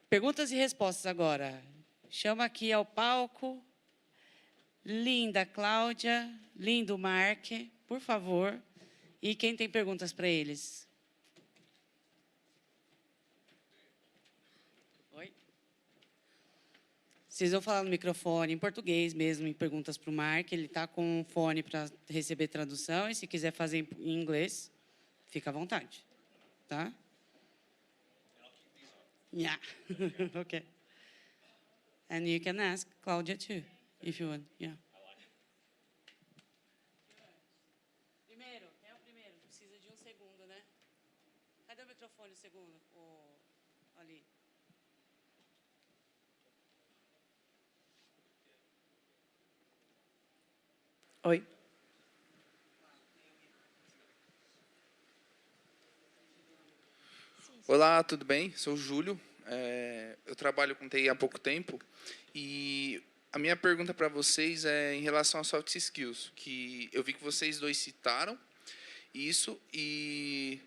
Perguntas e respostas agora. Chama aqui ao palco Linda Cláudia, Lindo Mark, por favor. E quem tem perguntas para eles? Oi? Vocês vão falar no microfone, em português mesmo, em perguntas para o Mark. Ele está com um fone para receber tradução. E se quiser fazer em inglês, fica à vontade. Tá? Yeah. Okay. And you can ask Claudia too, if you want. Yeah. Primeiro, quem é o primeiro? Precisa de um segundo, né? Cadê o microfone, o segundo? Ali. Oi. Olá, tudo bem? Sou o Júlio. Eu trabalho com TI há pouco tempo e a minha pergunta para vocês é em relação a soft skills, que eu vi que vocês dois citaram isso e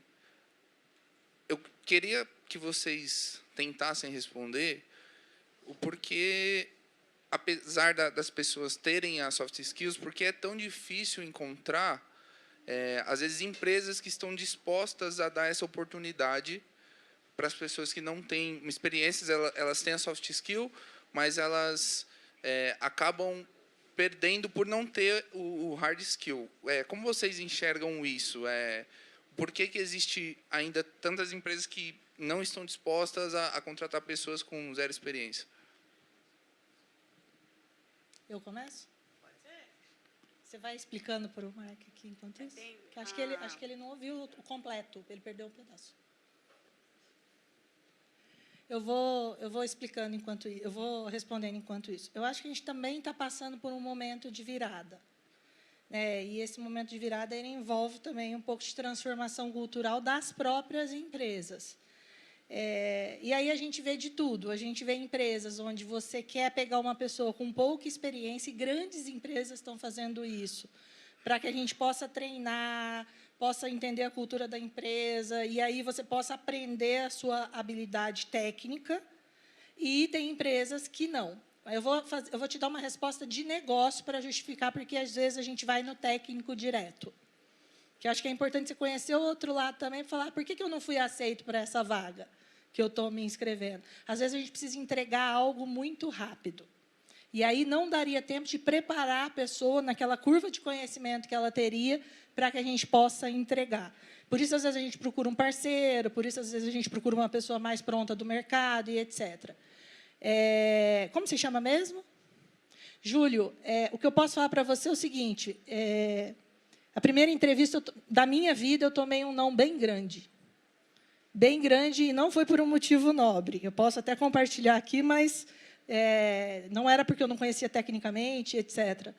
eu queria que vocês tentassem responder o porquê, apesar das pessoas terem as soft skills, porque é tão difícil encontrar, às vezes, empresas que estão dispostas a dar essa oportunidade para as pessoas que não têm experiências. Elas têm a soft skill, mas elas acabam perdendo por não ter o hard skill. Como vocês enxergam isso? Por que existe ainda tantas empresas que não estão dispostas a contratar pessoas com zero experiência? Eu começo? Pode ser. Você vai explicando para o Mark aqui enquanto isso? Que acho que ele não ouviu o completo, ele perdeu um pedaço. Eu vou explicando enquanto isso, eu vou respondendo enquanto isso. Eu acho que a gente também está passando por um momento de virada. E esse momento de virada ele envolve também um pouco de transformação cultural das próprias empresas. E aí a gente vê de tudo. A gente vê empresas onde você quer pegar uma pessoa com pouca experiência, e grandes empresas estão fazendo isso, para que a gente possa treinar, possa entender a cultura da empresa, e aí você possa aprender a sua habilidade técnica. E tem empresas que não. Eu vou te dar uma resposta de negócio para justificar, porque, às vezes, a gente vai no técnico direto. Que eu acho que é importante você conhecer o outro lado também, e falar por que eu não fui aceito para essa vaga que eu estou me inscrevendo. Às vezes, a gente precisa entregar algo muito rápido. E aí não daria tempo de preparar a pessoa naquela curva de conhecimento que ela teria para que a gente possa entregar. Por isso, às vezes, a gente procura um parceiro, por isso, às vezes, a gente procura uma pessoa mais pronta do mercado e etc. Como se chama mesmo? Júlio, o que eu posso falar para você é o seguinte, a primeira entrevista da minha vida, eu tomei um não bem grande. Bem grande, e não foi por um motivo nobre. Eu posso até compartilhar aqui, mas não era porque eu não conhecia tecnicamente, etc.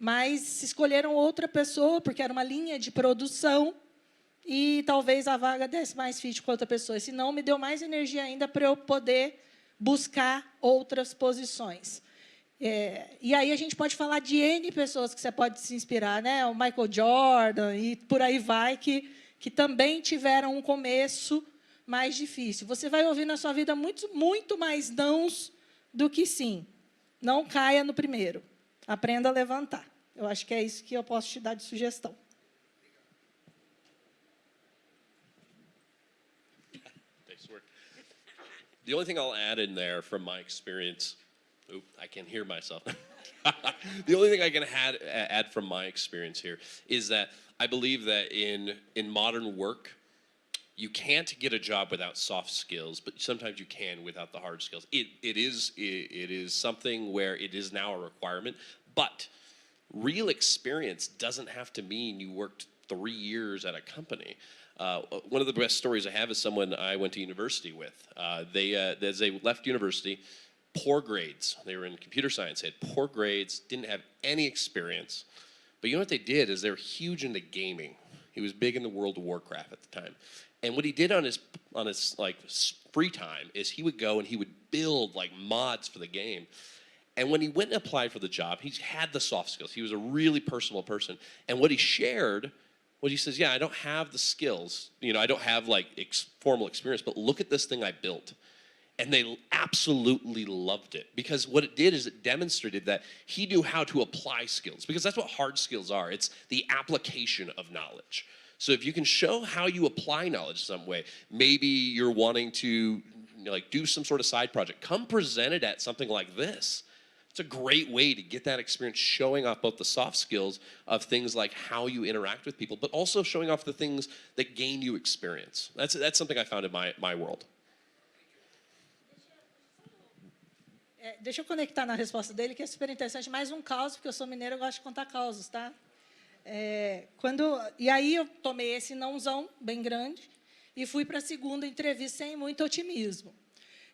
Mas escolheram outra pessoa, porque era uma linha de produção, e talvez a vaga desse mais fit com outra pessoa. Senão, me deu mais energia ainda para eu poder buscar outras posições. E aí a gente pode falar de N pessoas que você pode se inspirar, né? O Michael Jordan e por aí vai, que também tiveram um começo mais difícil. Você vai ouvir na sua vida muito mais nãos do que sim. Não caia no primeiro. Aprenda a levantar. Eu acho que é isso que eu posso te dar de sugestão. The only thing I'll add in there from my experience, I can't hear myself. The only thing I can add from my experience here is that I believe that in modern work, you can't get a job without soft skills, but sometimes you can without the hard skills. It is something where it is now a requirement, but real experience doesn't have to mean you worked 3 years at a company. One of the best stories I have is someone I went to university with. As they left university, poor grades. They were in computer science, they had poor grades, didn't have any experience. But you know what they did is they were huge into gaming. He was big into World of Warcraft at the time. And what he did on his like free time is he would go and he would build like mods for the game. And when he went and applied for the job, he had the soft skills. He was a really personable person. And what he shared was he says, yeah, I don't have the skills. You know, I don't have like formal experience, but look at this thing I built. And they absolutely loved it, because what it did is it demonstrated that he knew how to apply skills, because that's what hard skills are. It's the application of knowledge. So if you can show how you apply knowledge some way, maybe you're wanting to like do some sort of side project, come present it at something like this. It's a great way to get that experience, showing off both the soft skills of things like how you interact with people, but also showing off the things that gain you experience. That's something I found in my world. Deixa eu conectar na resposta dele, que é super interessante. Mais um caos, porque eu sou mineira, eu gosto de contar causos, tá? E aí eu tomei esse nãozão bem grande e fui para a segunda entrevista sem muito otimismo.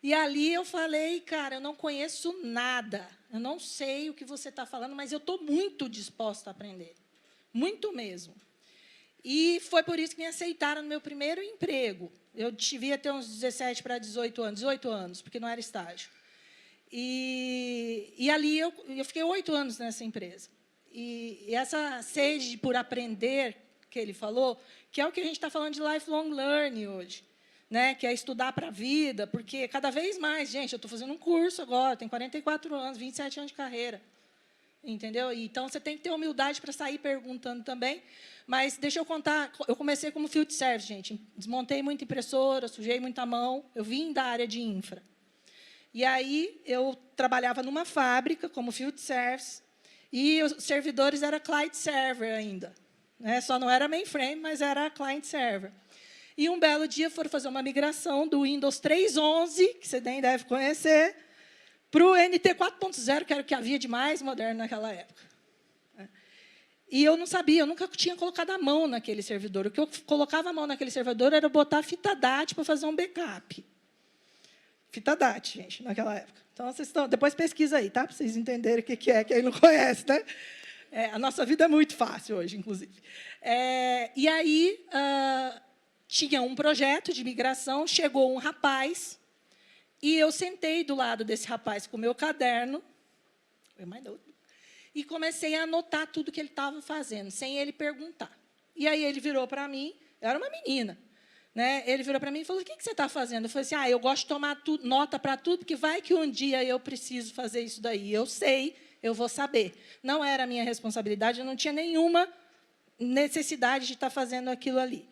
E ali eu falei, cara, eu não conheço nada, eu não sei o que você está falando, mas eu estou muito disposta a aprender, muito mesmo. E foi por isso que me aceitaram no meu primeiro emprego. Eu devia ter uns 17 para 18 anos, porque não era estágio. E ali eu fiquei 8 anos nessa empresa. E essa sede por aprender que ele falou, que é o que a gente está falando de lifelong learning hoje, né? Que é estudar para a vida, porque cada vez mais, gente, eu estou fazendo um curso agora, tenho 44 anos, 27 anos de carreira, entendeu? Então, você tem que ter humildade para sair perguntando também. Mas deixa eu contar, eu comecei como field service, gente. Desmontei muita impressora, sujei muita mão, eu vim da área de infra. E aí, eu trabalhava numa fábrica como field service, e os servidores eram client server ainda, né? Só não era mainframe, mas era client server. E um belo dia foram fazer uma migração do Windows 3.11, que você nem deve conhecer, para o NT 4.0, que era o que havia de mais moderno naquela época. E eu não sabia, eu nunca tinha colocado a mão naquele servidor. O que eu colocava a mão naquele servidor era botar fita DAT para fazer um backup. Fita DAT, gente, naquela época. Então, vocês estão, depois pesquisa aí, tá? Para vocês entenderem o que é, que aí não conhece, né? A nossa vida é muito fácil hoje, inclusive. E aí, tinha um projeto de migração, chegou um rapaz, e eu sentei do lado desse rapaz com o meu caderno, e comecei a anotar tudo que ele estava fazendo, sem ele perguntar. E aí ele virou para mim, eu era uma menina, né? Ele virou para mim e falou, o que você está fazendo? Eu falei assim, eu gosto de tomar nota para tudo, porque vai que um dia eu preciso fazer isso daí. Eu sei, eu vou saber. Não era a minha responsabilidade, eu não tinha nenhuma necessidade de estar fazendo aquilo ali.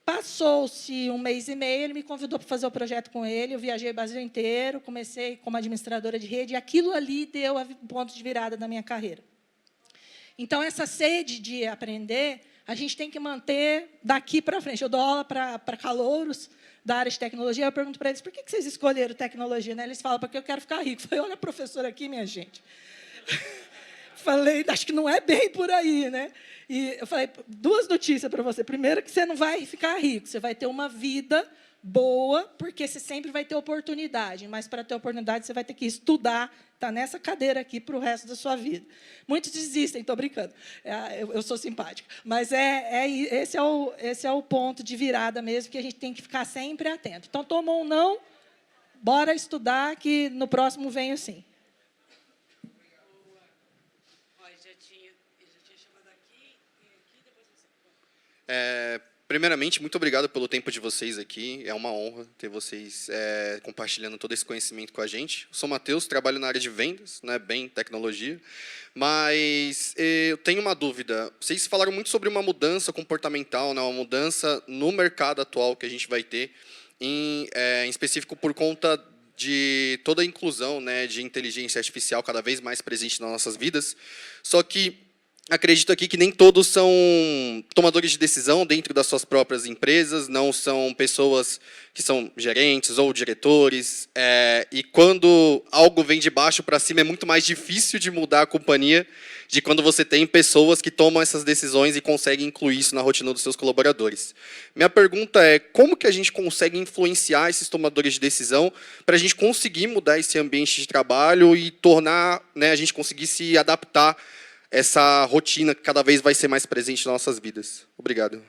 Passou-se 1 mês e meio, ele me convidou para fazer o projeto com ele, eu viajei o Brasil inteiro, comecei como administradora de rede, e aquilo ali deu o ponto de virada da minha carreira. Então, essa sede de aprender, a gente tem que manter daqui para frente. Eu dou aula para calouros da área de tecnologia, eu pergunto para eles, por que vocês escolheram tecnologia? Né? Eles falam, porque eu quero ficar rico. Eu falei, olha a professora aqui, minha gente. Falei, acho que não é bem por aí, né? E eu falei, 2 notícias para você. Primeiro, que você não vai ficar rico, você vai ter uma vida boa, porque você sempre vai ter oportunidade, mas para ter oportunidade você vai ter que estudar, tá nessa cadeira aqui para o resto da sua vida. Muitos desistem, estou brincando, eu sou simpática, mas esse é o ponto de virada mesmo, que a gente tem que ficar sempre atento. Então, tomou um não, bora estudar, que no próximo venho sim. Primeiramente, muito obrigado pelo tempo de vocês aqui. É uma honra ter vocês compartilhando todo esse conhecimento com a gente. Eu sou Matheus, trabalho na área de vendas, né, bem tecnologia. Mas eu tenho uma dúvida. Vocês falaram muito sobre uma mudança comportamental, né, uma mudança no mercado atual que a gente vai ter, em específico por conta de toda a inclusão, né, de inteligência artificial cada vez mais presente nas nossas vidas. Só que acredito aqui que nem todos são tomadores de decisão dentro das suas próprias empresas, não são pessoas que são gerentes ou diretores, e quando algo vem de baixo para cima é muito mais difícil de mudar a companhia de quando você tem pessoas que tomam essas decisões e conseguem incluir isso na rotina dos seus colaboradores. Minha pergunta é, como que a gente consegue influenciar esses tomadores de decisão para a gente conseguir mudar esse ambiente de trabalho e tornar, né, a gente conseguir se adaptar essa rotina que cada vez vai ser mais presente nas nossas vidas. Obrigado.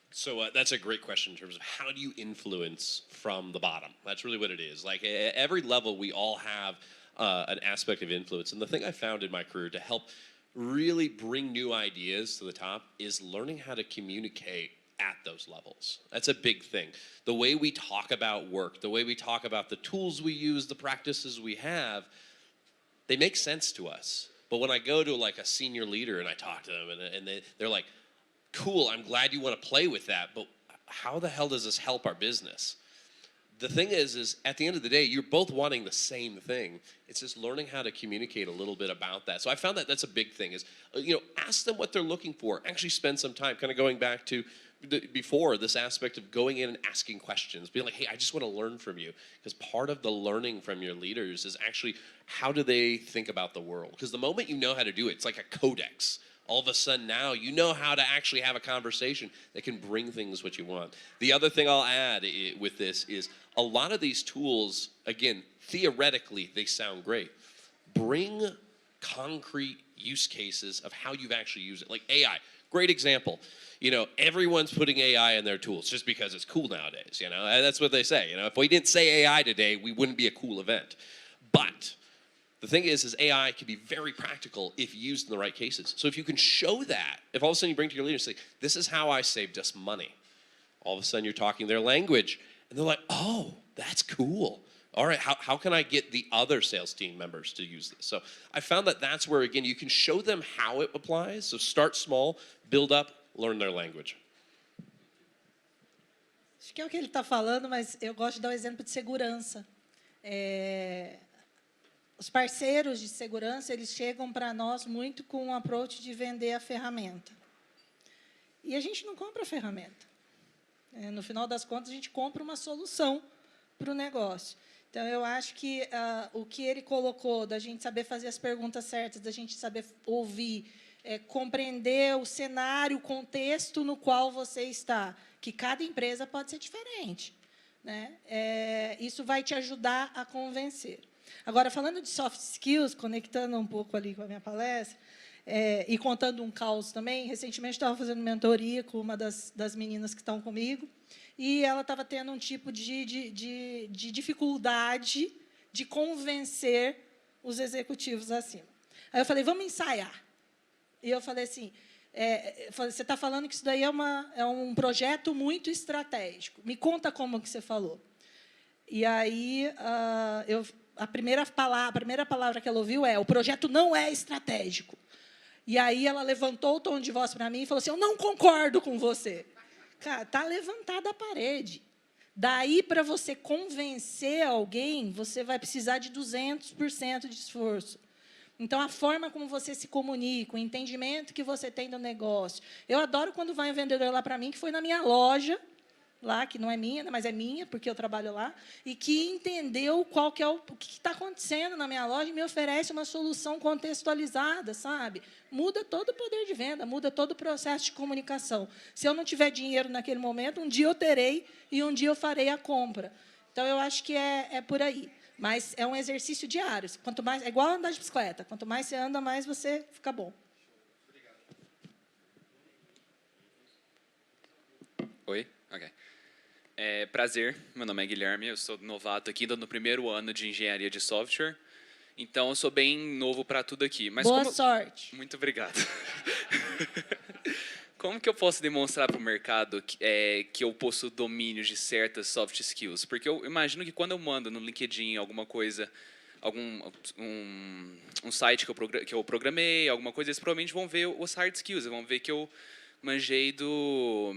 So that's a great question in terms of how do you influence from the bottom? That's really what it is. Like at every level, we all have an aspect of influence. And the thing I found in my career to help really bring new ideas to the top is learning how to communicate at those levels. That's a big thing. The way we talk about work, the way we talk about the tools we use, the practices we have, they make sense to us. But when I go to like a senior leader and I talk to them and they're like, cool, I'm glad you want to play with that, but how the hell does this help our business? The thing is at the end of the day, you're both wanting the same thing. It's just learning how to communicate a little bit about that. So I found that that's a big thing is, ask them what they're looking for. Actually spend some time kind of going back to before this aspect of going in and asking questions. Being like, hey, I just want to learn from you. Because part of the learning from your leaders is actually how do they think about the world? Because the moment you know how to do it, it's like a codex. All of a sudden now you know how to actually have a conversation that can bring things what you want. The other thing I'll add with this is a lot of these tools, again, theoretically, they sound great. Bring concrete use cases of how you've actually used it. Like AI, great example. Everyone's putting AI in their tools just because it's cool nowadays, and that's what they say. If we didn't say AI today, we wouldn't be a cool event. But the thing is AI can be very practical if used in the right cases. So if you can show that, if all of a sudden you bring to your leader and say, this is how I saved us money. All of a sudden you're talking their language. And they're like, oh, that's cool. All right, how can I get the other sales team members to use this? So I found that that's where, again, you can show them how it applies. So start small, build up, learn their language. Acho que é o que ele está falando, mas eu gosto de dar um exemplo de segurança. Os parceiros de segurança, eles chegam para nós muito com um approach de vender a ferramenta. E a gente não compra a ferramenta. No final das contas, a gente compra uma solução para o negócio. Então, eu acho que o que ele colocou, da gente saber fazer as perguntas certas, da gente saber ouvir, compreender o cenário, o contexto no qual você está, que cada empresa pode ser diferente, né? Isso vai te ajudar a convencer. Agora, falando de soft skills, conectando um pouco ali com a minha palestra, e contando um caos também, recentemente estava fazendo mentoria com uma das meninas que estão comigo, e ela estava tendo um tipo de dificuldade de convencer os executivos acima. Aí eu falei, vamos ensaiar. E eu falei assim, você está falando que isso daí é um projeto muito estratégico. Me conta como que você falou. E aí, a primeira palavra que ela ouviu o projeto não é estratégico. E aí ela levantou o tom de voz para mim e falou assim, eu não concordo com você. Cara, está levantada a parede. Daí, para você convencer alguém, você vai precisar de 200% de esforço. Então, a forma como você se comunica, o entendimento que você tem do negócio. Eu adoro quando vai um vendedor lá para mim, que foi na minha loja, lá, que não é minha, mas é minha, porque eu trabalho lá, e que entendeu o que está acontecendo na minha loja e me oferece uma solução contextualizada, sabe? Muda todo o poder de venda, muda todo o processo de comunicação. Se eu não tiver dinheiro naquele momento, um dia eu terei e um dia eu farei a compra. Então, eu acho que é por aí. Mas é um exercício diário. Quanto mais, é igual andar de bicicleta. Quanto mais você anda, mais você fica bom. Oi? Ok. Prazer, meu nome é Guilherme, eu sou novato aqui, no primeiro ano de engenharia de software. Então, eu sou bem novo para tudo aqui. Mas boa sorte. Muito obrigado. Como que eu posso demonstrar para o mercado que eu possuo domínio de certas soft skills? Porque eu imagino que quando eu mando no LinkedIn alguma coisa, um site que eu programei, alguma coisa, eles provavelmente vão ver os hard skills, vão ver que eu manjei do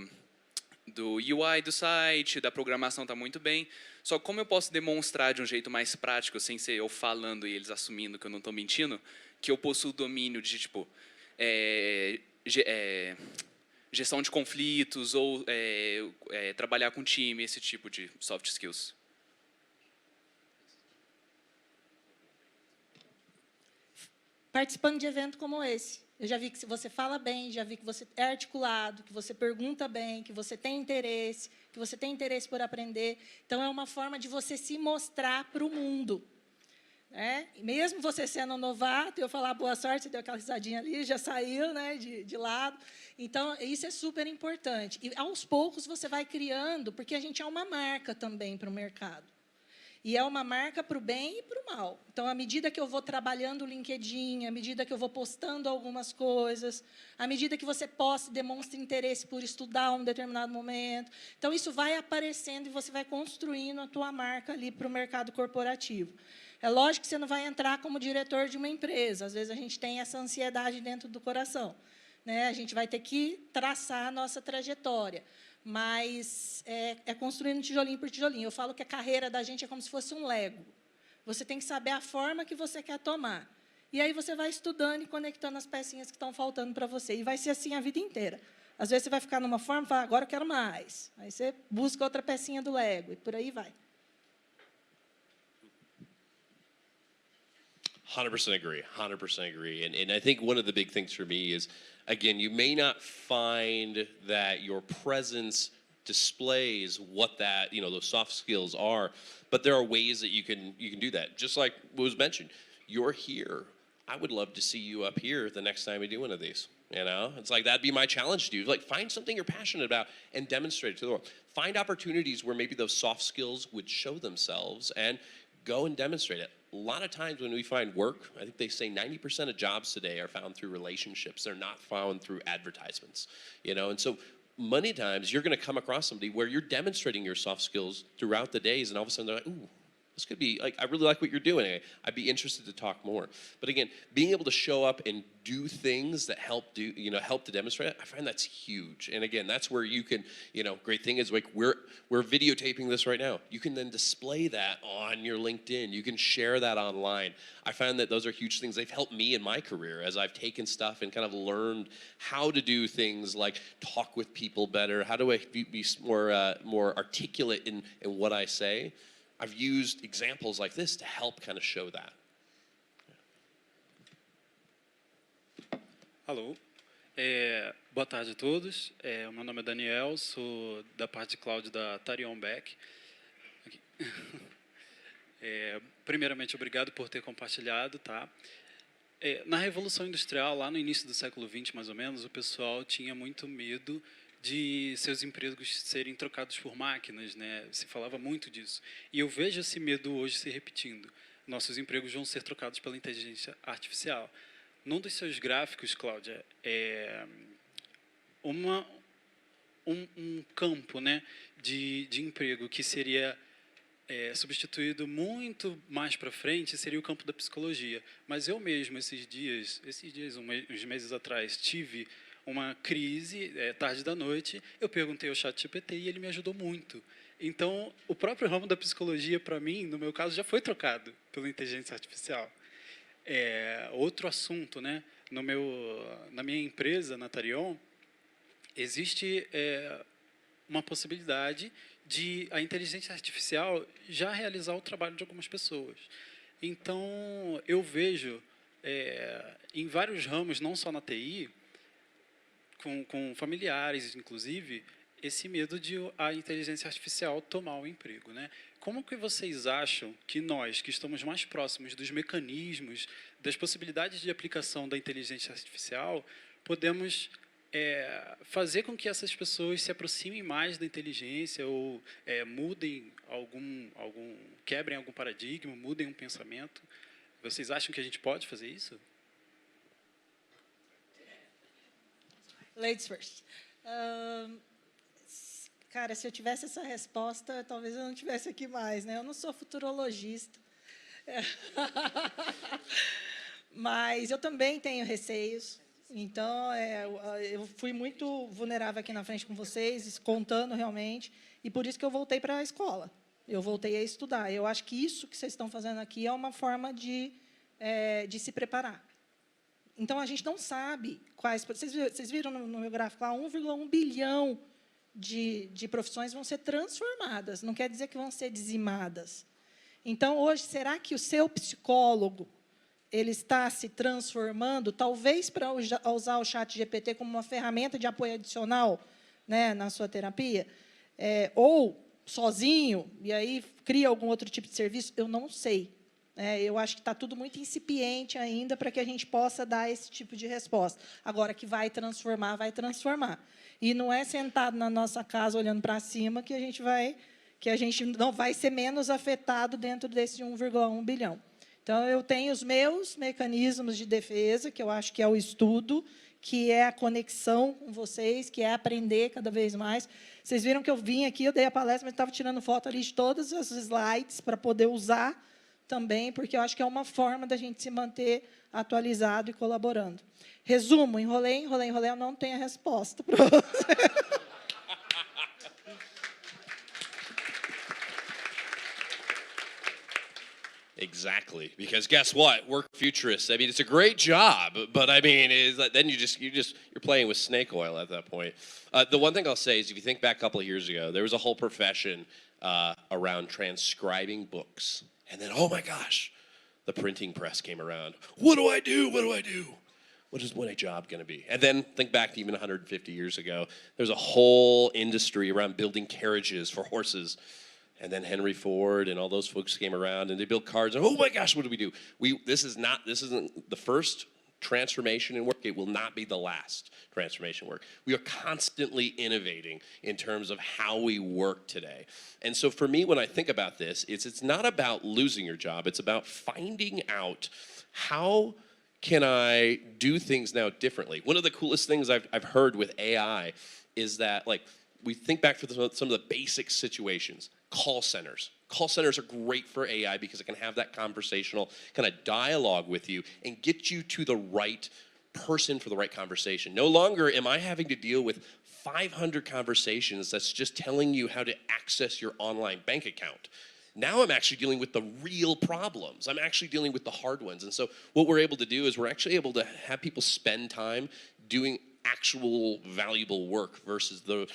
UI do site, da programação está muito bem. Só que como eu posso demonstrar de um jeito mais prático, sem ser eu falando e eles assumindo que eu não estou mentindo, que eu possuo domínio de, tipo, gestão de conflitos ou trabalhar com time, esse tipo de soft skills? Participando de evento como esse. Eu já vi que você fala bem, já vi que você é articulado, que você pergunta bem, que você tem interesse por aprender. Então, é uma forma de você se mostrar para o mundo. Né? E mesmo você sendo novato, eu falar boa sorte, você deu aquela risadinha ali, já saiu, né, de lado. Então, isso é super importante. E, aos poucos, você vai criando, porque a gente é uma marca também para o mercado. E é uma marca para o bem e para o mal. Então, à medida que eu vou trabalhando o LinkedIn, à medida que eu vou postando algumas coisas, à medida que você posta e demonstra interesse por estudar um determinado momento, então, isso vai aparecendo e você vai construindo a tua marca ali para o mercado corporativo. É lógico que você não vai entrar como diretor de uma empresa. Às vezes, a gente tem essa ansiedade dentro do coração, né? A gente vai ter que traçar a nossa trajetória. Mas é construindo tijolinho por tijolinho. Eu falo que a carreira da gente é como se fosse um Lego. Você tem que saber a forma que você quer tomar. E aí você vai estudando e conectando as pecinhas que estão faltando para você. E vai ser assim a vida inteira. Às vezes você vai ficar numa forma e fala, agora eu quero mais. Aí você busca outra pecinha do Lego e por aí vai. 100% agree. 100% agree. And I think one of the big things for me is, again, you may not find that your presence displays what that, those soft skills are, but there are ways that you can do that. Just like what was mentioned, you're here. I would love to see you up here the next time we do one of these. It's like that'd be my challenge to you. Like, find something you're passionate about and demonstrate it to the world. Find opportunities where maybe those soft skills would show themselves and go and demonstrate it. A lot of times when we find work, I think they say 90% of jobs today are found through relationships. They're not found through advertisements, And so many times you're going to come across somebody where you're demonstrating your soft skills throughout the days, and all of a sudden they're like, ooh, this could be, like, I really like what you're doing. I'd be interested to talk more. But again, being able to show up and do things that help to demonstrate it, I find that's huge. And again, that's where you can, great thing is, like, we're videotaping this right now. You can then display that on your LinkedIn. You can share that online. I find that those are huge things. They've helped me in my career as I've taken stuff and kind of learned how to do things like talk with people better. How do I be more articulate in what I say? I've used examples like this to help kind of show that. Alô, boa tarde a todos. O meu nome é Daniel, sou da parte de cloud da Tarion Beck. Primeiramente, obrigado por ter compartilhado, tá? Na Revolução Industrial, lá no início do século XX, mais ou menos, o pessoal tinha muito medo de seus empregos serem trocados por máquinas, né? Se falava muito disso. E eu vejo esse medo hoje se repetindo. Nossos empregos vão ser trocados pela inteligência artificial. Num dos seus gráficos, Cláudia, um campo, né, de emprego que seria substituído muito mais para frente seria o campo da psicologia. Mas eu mesmo, esses dias uns meses atrás, tive uma crise, tarde da noite, eu perguntei ao ChatGPT e ele me ajudou muito. Então, o próprio ramo da psicologia, para mim, no meu caso, já foi trocado pela inteligência artificial. Outro assunto, né? Na minha empresa, na Tarion, existe uma possibilidade de a inteligência artificial já realizar o trabalho de algumas pessoas. Então, eu vejo, em vários ramos, não só na TI, com familiares, inclusive, esse medo de a inteligência artificial tomar o emprego, né? Como que vocês acham que nós, que estamos mais próximos dos mecanismos, das possibilidades de aplicação da inteligência artificial, podemos fazer com que essas pessoas se aproximem mais da inteligência ou mudem quebrem algum paradigma, mudem um pensamento? Vocês acham que a gente pode fazer isso? Ladies first. Cara, se eu tivesse essa resposta, talvez eu não estivesse aqui mais, né? Eu não sou futurologista. Mas eu também tenho receios. Então, eu fui muito vulnerável aqui na frente com vocês, contando realmente, e por isso que eu voltei para a escola. Eu voltei a estudar. Eu acho que isso que vocês estão fazendo aqui é uma forma de se preparar. Então, a gente não sabe quais... Vocês viram no meu gráfico lá, 1,1 bilhão de profissões vão ser transformadas. Não quer dizer que vão ser dizimadas. Então, hoje, será que o seu psicólogo ele está se transformando, talvez para usar o ChatGPT como uma ferramenta de apoio adicional, né, na sua terapia, ou sozinho, e aí cria algum outro tipo de serviço? Eu não sei. Eu acho que está tudo muito incipiente ainda para que a gente possa dar esse tipo de resposta. Agora, que vai transformar, vai transformar. E não é sentado na nossa casa, olhando para cima, que a gente vai que a gente não vai ser menos afetado dentro desse 1,1 bilhão. Então, eu tenho os meus mecanismos de defesa, que eu acho que é o estudo, que é a conexão com vocês, que é aprender cada vez mais. Vocês viram que eu vim aqui, eu dei a palestra, mas estava tirando foto ali de todos os slides para poder usar também, porque eu acho que é uma forma da gente se manter atualizado e colaborando. Resumo, enrolei, eu não tenho a resposta para você. Exactly, because guess what? We're futurists. I mean, it's a great job, but I mean, is like, then you're playing with snake oil at that point. The one thing I'll say is, if you think back a couple of years ago, there was a whole profession around transcribing books, and then oh my gosh, the printing press came around. What do I do? What do I do? What is my job going to be? And then think back to even 150 years ago, there's a whole industry around building carriages for horses. And then Henry Ford and all those folks came around and they built cars. And oh my gosh, what do we do? This isn't the first transformation in work. It will not be the last transformation work. We are constantly innovating in terms of how we work today. And so for me, when I think about this, it's not about losing your job. It's about finding out how can I do things now differently. One of the coolest things I've heard with AI is that, like, we think back to some of the basic situations. Call centers. Call centers are great for AI because it can have that conversational kind of dialogue with you and get you to the right person for the right conversation. No longer am I having to deal with 500 conversations that's just telling you how to access your online bank account. Now I'm actually dealing with the real problems. I'm actually dealing with the hard ones. And so what we're able to do is we're actually able to have people spend time doing actual valuable work versus the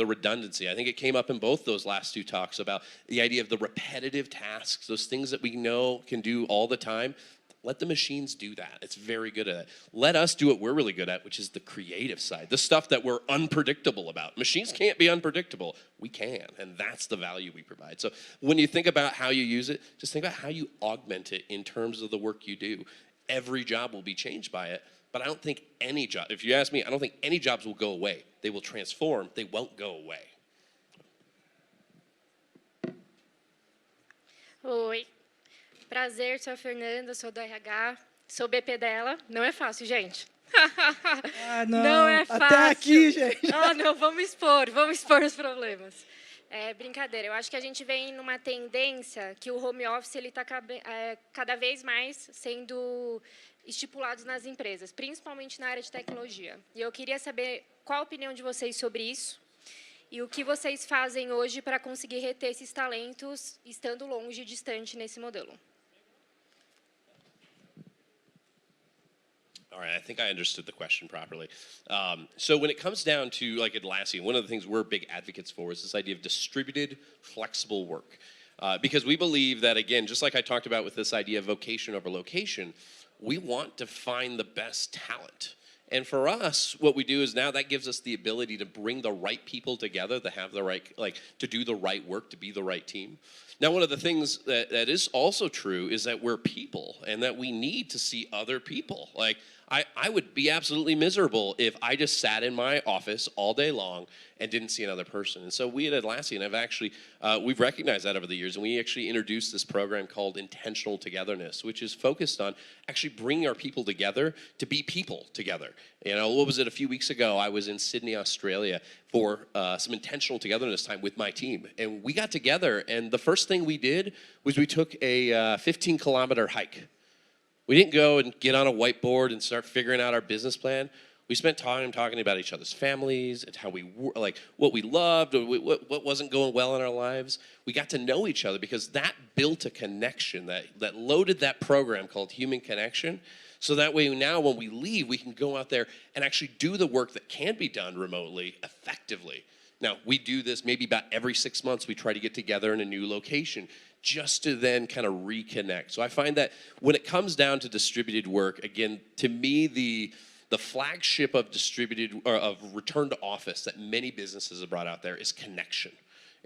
redundancy. I think it came up in both those last two talks about the idea of the repetitive tasks, those things that we know can do all the time. Let the machines do that. It's very good at it. Let us do what we're really good at, which is the creative side, the stuff that we're unpredictable about. Machines can't be unpredictable. We can, and that's the value we provide. So when you think about how you use it, just think about how you augment it in terms of the work you do. Every job will be changed by it. But I don't think any job, if you ask me, I don't think any jobs will go away. They will transform, they won't go away. Oi, prazer, sou a Fernanda, sou do RH, sou BP dela. Não é fácil, gente. Ah, não. Não é fácil. Até aqui, gente. Ah, não, vamos expor os problemas. É brincadeira, eu acho que a gente vem numa tendência que o home office está cada vez mais sendo estipulados nas empresas, principalmente na área de tecnologia. E eu queria saber qual a opinião de vocês sobre isso e o que vocês fazem hoje para conseguir reter esses talentos estando longe e distante nesse modelo. All right, I think I understood the question properly. So when it comes down to, like, Atlassian, one of the things we're big advocates for is this idea of distributed, flexible work. Because we believe that, again, just like I talked about with this idea of vocation over location, we want to find the best talent. And for us, what we do is now that gives us the ability to bring the right people together, to have the right, to do the right work, to be the right team. Now, one of the things that is also true is that we're people and that we need to see other people. Like, I would be absolutely miserable if I just sat in my office all day long and didn't see another person. And so we at Atlassian have actually, we've recognized that over the years, and we actually introduced this program called Intentional Togetherness, which is focused on actually bringing our people together to be people together. You know, what was it, a few weeks ago, I was in Sydney, Australia for some intentional togetherness time with my team. And we got together, and the first thing we did was we took a 15-kilometer hike. We didn't go and get on a whiteboard and start figuring out our business plan. We spent time talking about each other's families and how we what we loved, or what wasn't going well in our lives. We got to know each other because that built a connection that loaded that program called Human Connection. So that way now when we leave, we can go out there and actually do the work that can be done remotely effectively. Now, we do this maybe about every 6 months. We try to get together in a new location just to then kind of reconnect. So I find that when it comes down to distributed work, again, to me, the flagship of distributed or of return to office that many businesses have brought out there is connection.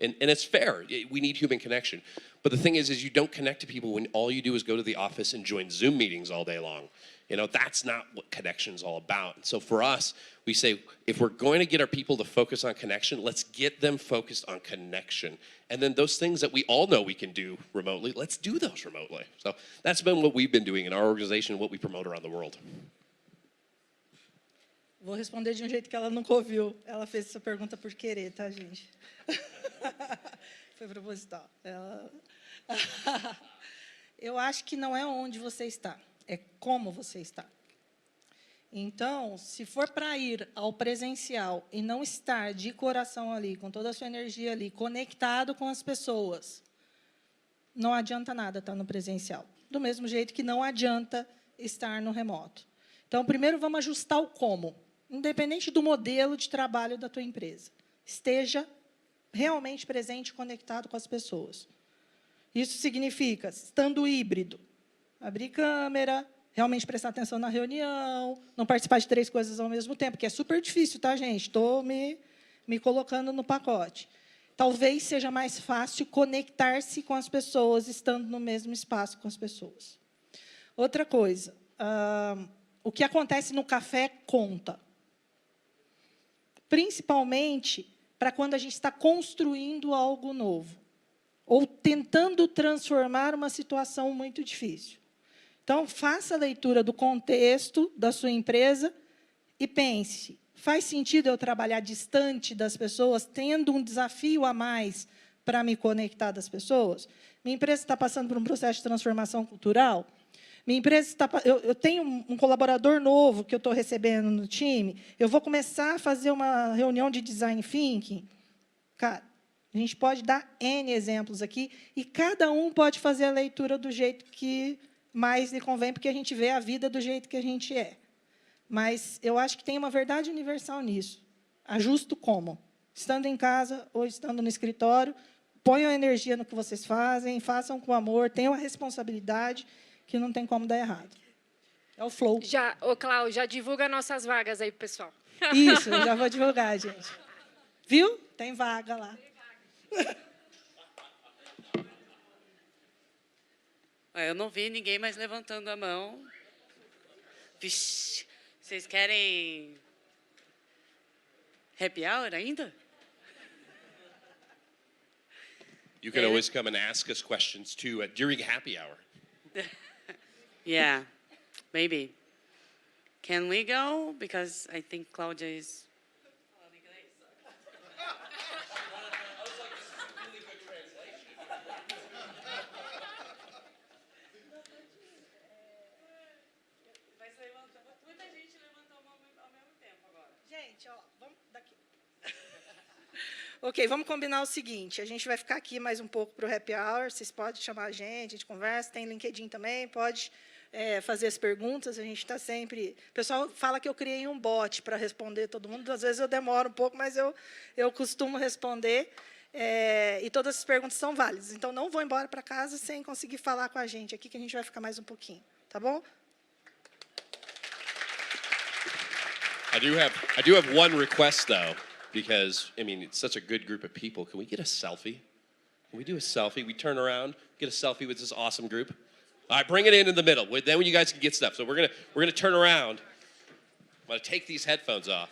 And it's fair. We need human connection. But the thing is you don't connect to people when all you do is go to the office and join Zoom meetings all day long. You know, that's not what connection's all about. And so for us, we say, if we're going to get our people to focus on connection, let's get them focused on connection. And then those things that we all know we can do remotely, let's do those remotely. So that's been what we've been doing in our organization and what we promote around the world. Vou responder de jeito que ela nunca ouviu. Ela fez essa pergunta por querer, tá, gente? Foi proposital. Eu acho que não é onde você está, é como você está. Então, se for para ir ao presencial e não estar de coração ali, com toda a sua energia ali, conectado com as pessoas, não adianta nada estar no presencial. Do mesmo jeito que não adianta estar no remoto. Então, primeiro vamos ajustar o como. Independente do modelo de trabalho da tua empresa. Esteja realmente presente e conectado com as pessoas. Isso significa, estando híbrido, abrir câmera, realmente prestar atenção na reunião, não participar de 3 coisas ao mesmo tempo, que é super difícil, tá, gente? Estou me colocando no pacote. Talvez seja mais fácil conectar-se com as pessoas, estando no mesmo espaço com as pessoas. Outra coisa, o que acontece no café conta. Principalmente para quando a gente está construindo algo novo, ou tentando transformar uma situação muito difícil. Então, faça a leitura do contexto da sua empresa e pense, faz sentido eu trabalhar distante das pessoas, tendo um desafio a mais para me conectar das pessoas? Minha empresa está passando por um processo de transformação cultural? Minha empresa está... Eu tenho um colaborador novo que eu estou recebendo no time, eu vou começar a fazer uma reunião de design thinking. Cara, a gente pode dar N exemplos aqui, e cada um pode fazer a leitura do jeito que mais lhe convém, porque a gente vê a vida do jeito que a gente é. Mas eu acho que tem uma verdade universal nisso. Ajusto como? Estando em casa ou estando no escritório, ponham energia no que vocês fazem, façam com amor, tenham a responsabilidade, que não tem como dar errado. É o flow. Ô, Cláudio, já divulga nossas vagas aí, pessoal. Isso, eu já vou divulgar, gente. Viu? Tem vaga lá. Eu não vi ninguém mais levantando a mão. Vixe, vocês querem happy hour ainda? You can always come and ask us questions, too, during happy hour. Yeah, maybe. Can we go? Because I think Claudia is... Muita gente levantou a mão ao mesmo tempo agora. Gente, ó, vamos daqui. Ok, vamos combinar o seguinte, a gente vai ficar aqui mais um pouco para o happy hour, vocês podem chamar a gente conversa, tem LinkedIn também, pode fazer as perguntas, a gente está sempre... O pessoal fala que eu criei um bot para responder todo mundo, às vezes eu demoro um pouco, mas eu costumo responder, e todas as perguntas são válidas. Então, não vou embora para casa sem conseguir falar com a gente aqui, que a gente vai ficar mais um pouquinho, tá bom? I do have one request, though, because, I mean, it's such a good group of people. Can we get a selfie? Can we do a selfie? We turn around, get a selfie with this awesome group. All right, bring it in the middle. Then you guys can get stuff. So we're gonna turn around. I'm gonna take these headphones off.